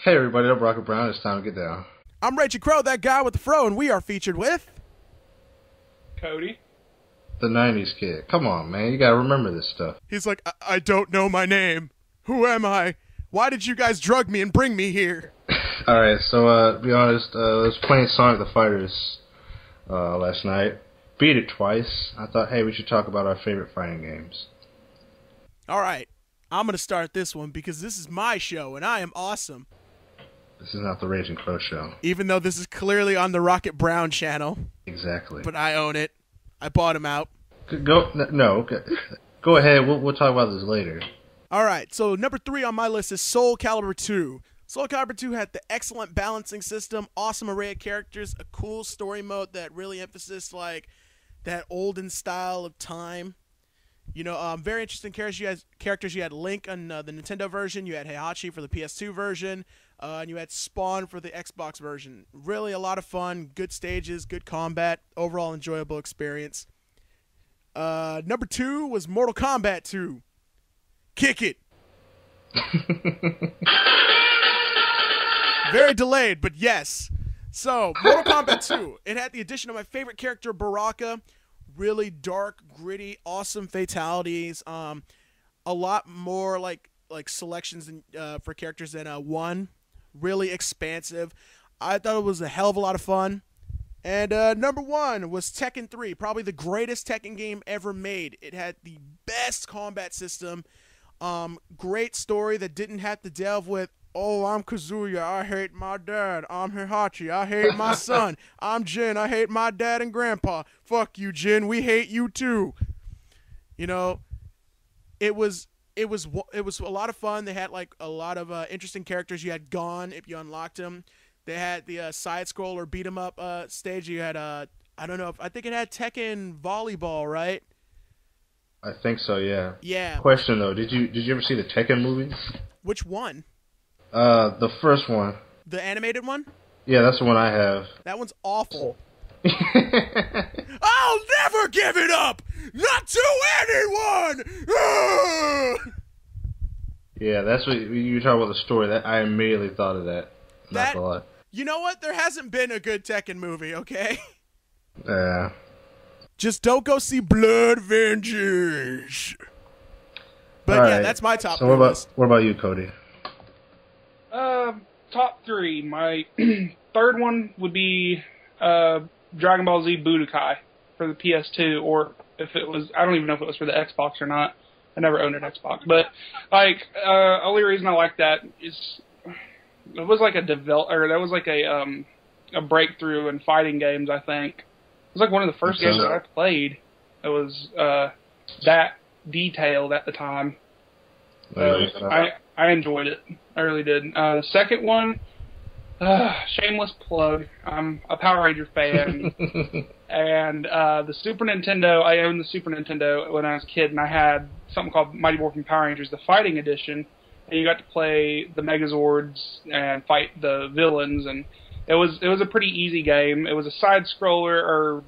Hey everybody, I'm Rocket Brown. It's time to get down. I'm Rachel Crow, that guy with the fro, and we are featured with... Cody. The 90s kid. Come on, man. You gotta remember this stuff. He's like, I don't know my name. Who am I? Why did you guys drug me and bring me here? Alright, so, to be honest, I was playing Sonic the Fighters last night. Beat it twice. I thought, hey, we should talk about our favorite fighting games. Alright, I'm going to start this one because this is my show, and I am awesome. This is not the Raging Crow show. Even though this is clearly on the Rocket Brown channel. Exactly. But I own it. I bought him out. Go ahead. We'll talk about this later. Alright, so number 3 on my list is Soul Calibur 2. Soul Calibur 2 had the excellent balancing system, awesome array of characters, a cool story mode that really emphasized like that olden style of time. You know, very interesting characters. You had Link on the Nintendo version, you had Heihachi for the PS2 version, and you had Spawn for the Xbox version. Really a lot of fun, good stages, good combat, overall enjoyable experience. Number 2 was Mortal Kombat 2. Kick it! Very delayed, but yes. So, Mortal Kombat 2. It had the addition of my favorite character, Baraka. Really dark, gritty, awesome fatalities. A lot more like selections for characters than 1. Really expansive. I thought it was a hell of a lot of fun. And number 1 was Tekken 3, probably the greatest Tekken game ever made. It had the best combat system, great story that didn't have to delve with, oh, I'm Kazuya, I hate my dad. I'm Heihachi, I hate my son. I'm Jin, I hate my dad and grandpa. Fuck you, Jin, we hate you too. You know, it was a lot of fun. They had like a lot of interesting characters. You had Gon if you unlocked him. They had the side-scroller beat-em-up stage. You had, I don't know, I think it had Tekken Volleyball, right? I think so, yeah. Yeah. Question, though. Did you ever see the Tekken movies? Which one? The first one. The animated one? Yeah, that's the one I have. That one's awful. I'll never give it up! Not to anyone! Yeah, that's what you talk about the story. That I immediately thought of that. Not a lot. You know what? There hasn't been a good Tekken movie, okay? Yeah. Just don't go see Blood Vengeance. But all yeah, right. that's my top. So what about you, Cody? Top 3. My third one would be Dragon Ball Z Budokai for the PS2, or if it was, I don't even know if it was for the Xbox or not. I never owned an Xbox, but like only reason I like that is it was like a breakthrough in fighting games. I think it was like one of the first games that I played. It was that detailed at the time. I enjoyed it. I really did. The second one, shameless plug. I'm a Power Ranger fan, and the Super Nintendo. I owned the Super Nintendo when I was a kid, and I had something called Mighty Morphin Power Rangers, the Fighting Edition, and you got to play the Megazords and fight the villains, and it was a pretty easy game. It was a side scroller,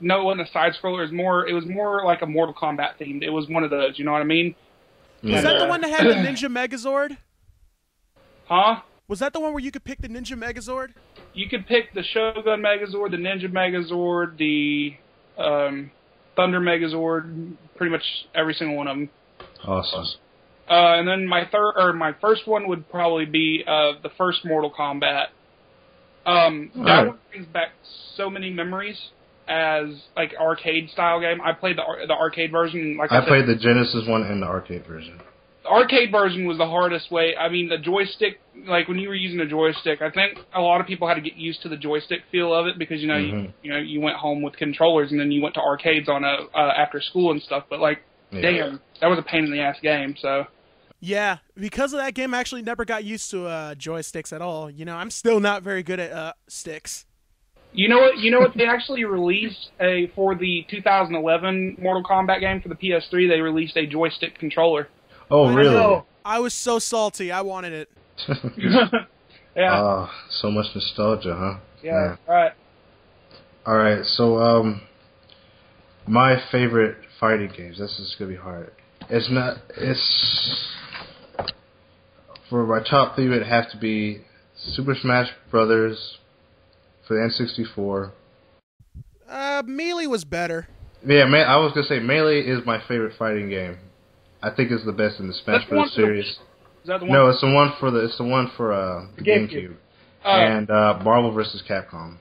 no, it wasn't a side scroller. It was more like a Mortal Kombat themed. It was one of those. You know what I mean? Was that the one that had the Ninja Megazord? Huh? Was that the one where you could pick the Ninja Megazord? You could pick the Shogun Megazord, the Ninja Megazord, the Thunder Megazord, pretty much every single one of them. Awesome. And then my first one would probably be the first Mortal Kombat. That one brings back so many memories as like arcade style game. I played the arcade version. Like I played the Genesis one and the arcade version. The arcade version was the hardest way. I mean, the joystick, like when you were using a joystick, I think a lot of people had to get used to the joystick feel of it because you went home with controllers and then you went to arcades on after school and stuff. But like, damn, that was a pain in the ass game. So. Yeah, because of that game, I actually never got used to joysticks at all. You know, I'm still not very good at sticks. You know what? They actually released for the 2011 Mortal Kombat game for the PS3. They released a joystick controller. Oh, really? I was so salty. I wanted it. Yeah. Oh, so much nostalgia, huh? Yeah. Right. All right. So, my favorite fighting games. This is gonna be hard. It's For my top three, it'd have to be Super Smash Brothers for the N64. Melee was better. Yeah, I was gonna say Melee is my favorite fighting game. I think it's the best in the Smash Bros. Series. Is that the one? No, it's the one for the GameCube. And Marvel vs. Capcom.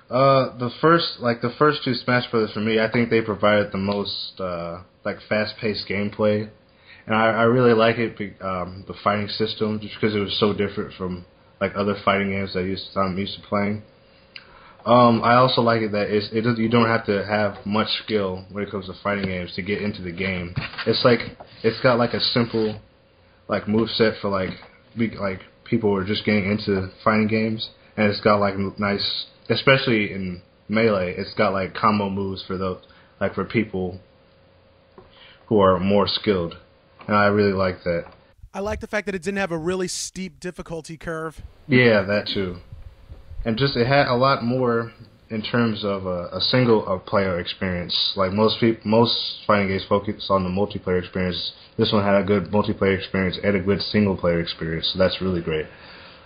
The first two Smash Brothers for me, I think they provided the most fast-paced gameplay, and I really like it. The fighting system, just because it was so different from other fighting games that I'm used to playing. I also like it that you don't have to have much skill when it comes to fighting games to get into the game. It's got a simple moveset for people who are just getting into fighting games, and it's got nice, especially in Melee, it's got combo moves for those for people who are more skilled, and I really like that. I like the fact that it didn't have a really steep difficulty curve. Yeah, that too. And just it had a lot more in terms of a single player experience. Most fighting games focus on the multiplayer experience. This one had a good multiplayer experience and a good single player experience, so that's really great.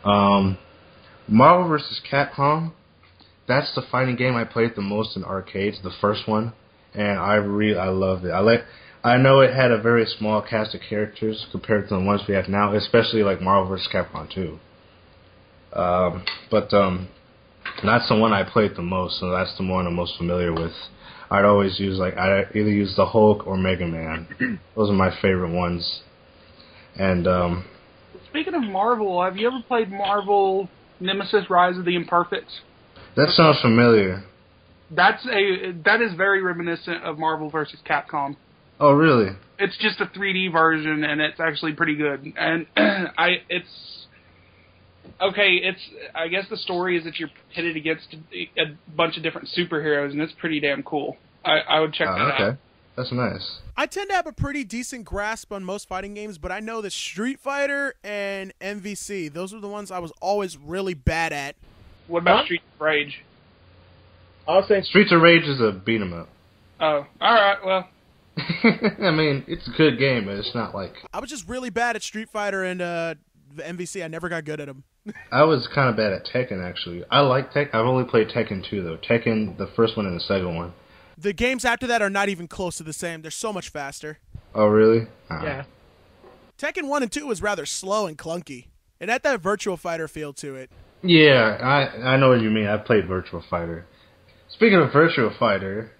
Marvel vs. Capcom, that's the fighting game I played the most in arcades, the first one, and I loved it. I know it had a very small cast of characters compared to the ones we have now, especially Marvel vs. Capcom 2. But that's the one I played the most, so that's the one I'm most familiar with. I'd always use I either use the Hulk or Mega Man. Those are my favorite ones. And speaking of Marvel, have you ever played Marvel Nemesis: Rise of the Imperfects? That sounds familiar. That is very reminiscent of Marvel vs. Capcom. Oh, really? It's just a 3D version, and it's actually pretty good. And I guess the story is that you're pitted against a bunch of different superheroes, and it's pretty damn cool. I would check that out. Okay. That's nice. I tend to have a pretty decent grasp on most fighting games, but I know that Street Fighter and MVC, those are the ones I was always really bad at. What about Streets of Rage? I was saying Streets of Rage is a beat 'em up. Oh, alright, well. I mean, it's a good game, but it's not I was just really bad at Street Fighter and the MVC. I never got good at them. I was kind of bad at Tekken, actually. I like Tekken. I've only played Tekken 2, though. Tekken, the first one and the second one. The games after that are not even close to the same. They're so much faster. Oh, really? yeah. Tekken 1 and 2 was rather slow and clunky. It had that Virtua Fighter feel to it. Yeah, I know what you mean. I played Virtua Fighter. Speaking of Virtua Fighter,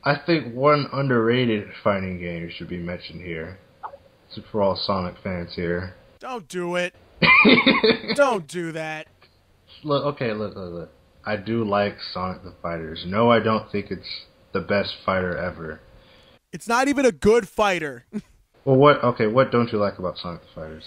I think one underrated fighting game should be mentioned here. This is for all Sonic fans here. Don't do it. Don't do that. Look. I do like Sonic the Fighters. No, I don't think it's the best fighter ever. It's not even a good fighter. Well, what don't you like about Sonic the Fighters?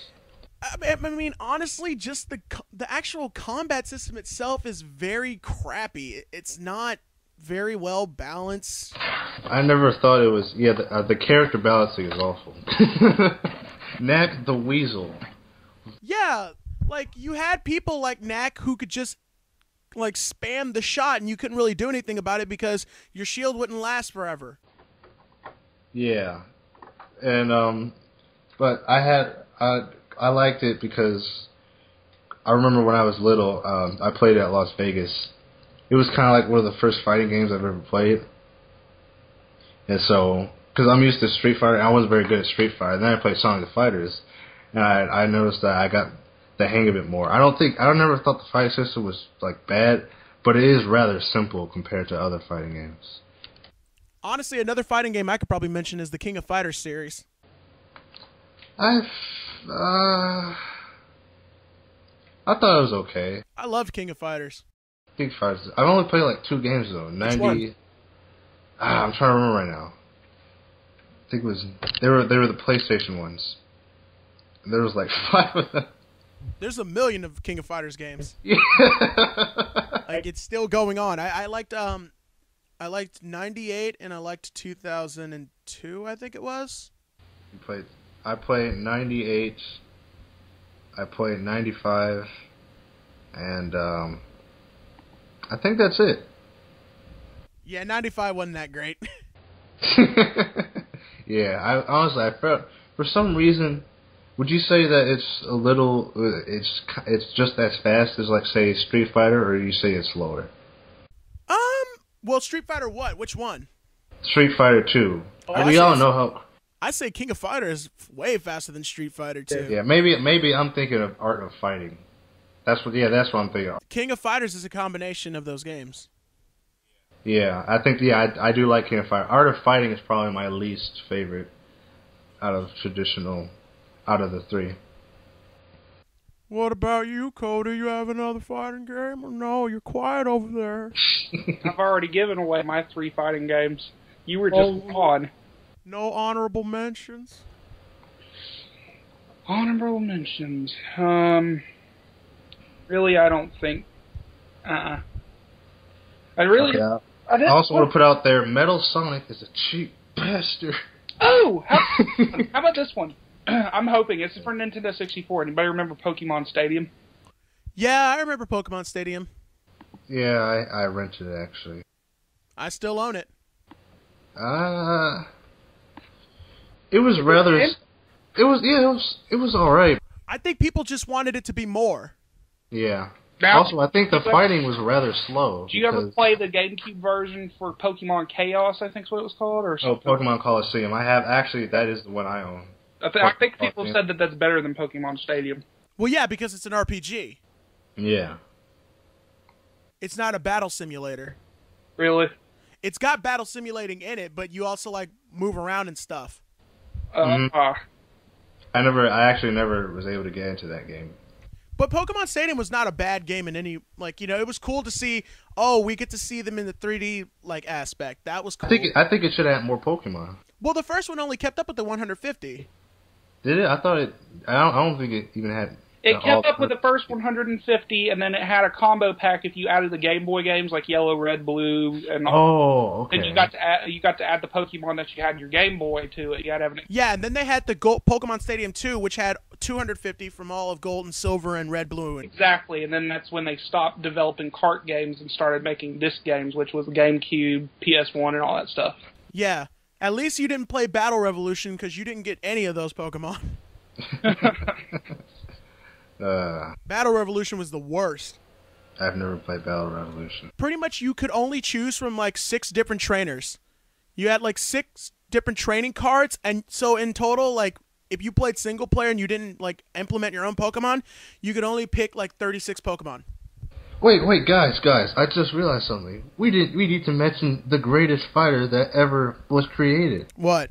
I mean, honestly, just the actual combat system itself is very crappy. It's not very well balanced. I never thought it was. Yeah, the character balancing is awful. Knack the Weasel. Yeah, you had people like Knack who could just spam the shot, and you couldn't really do anything about it because your shield wouldn't last forever. Yeah, and but I liked it because I remember when I was little, I played it at Las Vegas. It was kind of one of the first fighting games I've ever played. And so, because I'm used to Street Fighter, I wasn't very good at Street Fighter. Then I played Sonic the Fighters, and I noticed that I got the hang of it more. I never thought the fighting system was bad, but it is rather simple compared to other fighting games. Honestly, another fighting game I could probably mention is the King of Fighters series. I thought it was okay. I loved King of Fighters. King of Fighters. I've only played 2 games though. 90. Which one? I'm trying to remember right now. I think it was they were the PlayStation ones. There was 5 of them. There's a million of King of Fighters games. Yeah. It's still going on. I liked 98 and I liked 2002, I think it was. I played 98. I played 95, and I think that's it. Yeah, 95 wasn't that great. Yeah, I felt for some reason Would you say that it's a little, it's just as fast as, like, say, Street Fighter, or do you say it's slower? Well, Street Fighter what? Which one? Street Fighter 2. Oh, I mean, y'all know how. I say King of Fighters is way faster than Street Fighter 2. Yeah, maybe I'm thinking of Art of Fighting. That's what I'm thinking of. King of Fighters is a combination of those games. Yeah, I think, I do like King of Fighting. Art of Fighting is probably my least favorite out of the three. What about you, Cody? You have another fighting game? Or no, you're quiet over there. I've already given away my 3 fighting games. You were just on. No honorable mentions? Honorable mentions. Really, I don't think. I really. Okay, I also want to put out there, Metal Sonic is a cheap bastard. Oh, how about this one? I'm hoping it's for Nintendo 64. Anybody remember Pokemon Stadium? Yeah, I remember Pokemon Stadium. Yeah, I rented it actually. I still own it. It was rather. It was all right. I think people just wanted it to be more. Yeah. Now, also, I think the fighting was rather slow. Did you ever play the GameCube version for Pokemon Chaos, I think is what it was called? Or something? Oh, Pokemon Coliseum. I have, actually, that is the one I own. I think people said that that's better than Pokemon Stadium. Well, yeah, because it's an RPG. Yeah. It's not a battle simulator. Really? It's got battle simulating in it, but you also, like, move around and stuff. I actually never was able to get into that game. But Pokemon Stadium was not a bad game in any, like, you know, it was cool to see, oh, we get to see them in the 3D, like, aspect. That was cool. I think it should have more Pokemon. Well, the first one only kept up with the 150. Did it? I thought it, I don't think it even had. It kept up with the first 150, and then it had a combo pack if you added the Game Boy games like Yellow, Red, Blue, and all. Oh, okay. Then you got to add the Pokemon that you had in your Game Boy to it. You had to have an. Yeah, and then they had the Pokemon Stadium 2, which had 250 from all of Gold and Silver and Red, Blue. Exactly, and then that's when they stopped developing cart games and started making disc games, which was GameCube, PS1, and all that stuff. Yeah. At least you didn't play Battle Revolution because you didn't get any of those Pokemon. Battle Revolution was the worst. I've never played Battle Revolution. Pretty much you could only choose from like 6 different trainers. You had like 6 different training cards, and so in total, like, if you played single player and you didn't like implement your own Pokemon, you could only pick like 36 Pokemon. Wait, guys! I just realized something. We need to mention the greatest fighter that ever was created. What?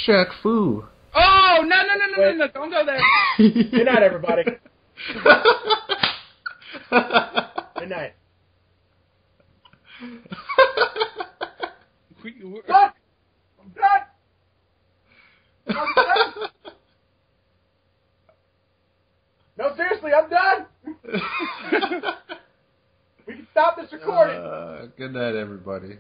Shaq Fu. Oh no! Don't go there. Good night, everybody. Good night. What? I'm done. I'm done. No, seriously, I'm done. We can stop this recording. Good night, everybody.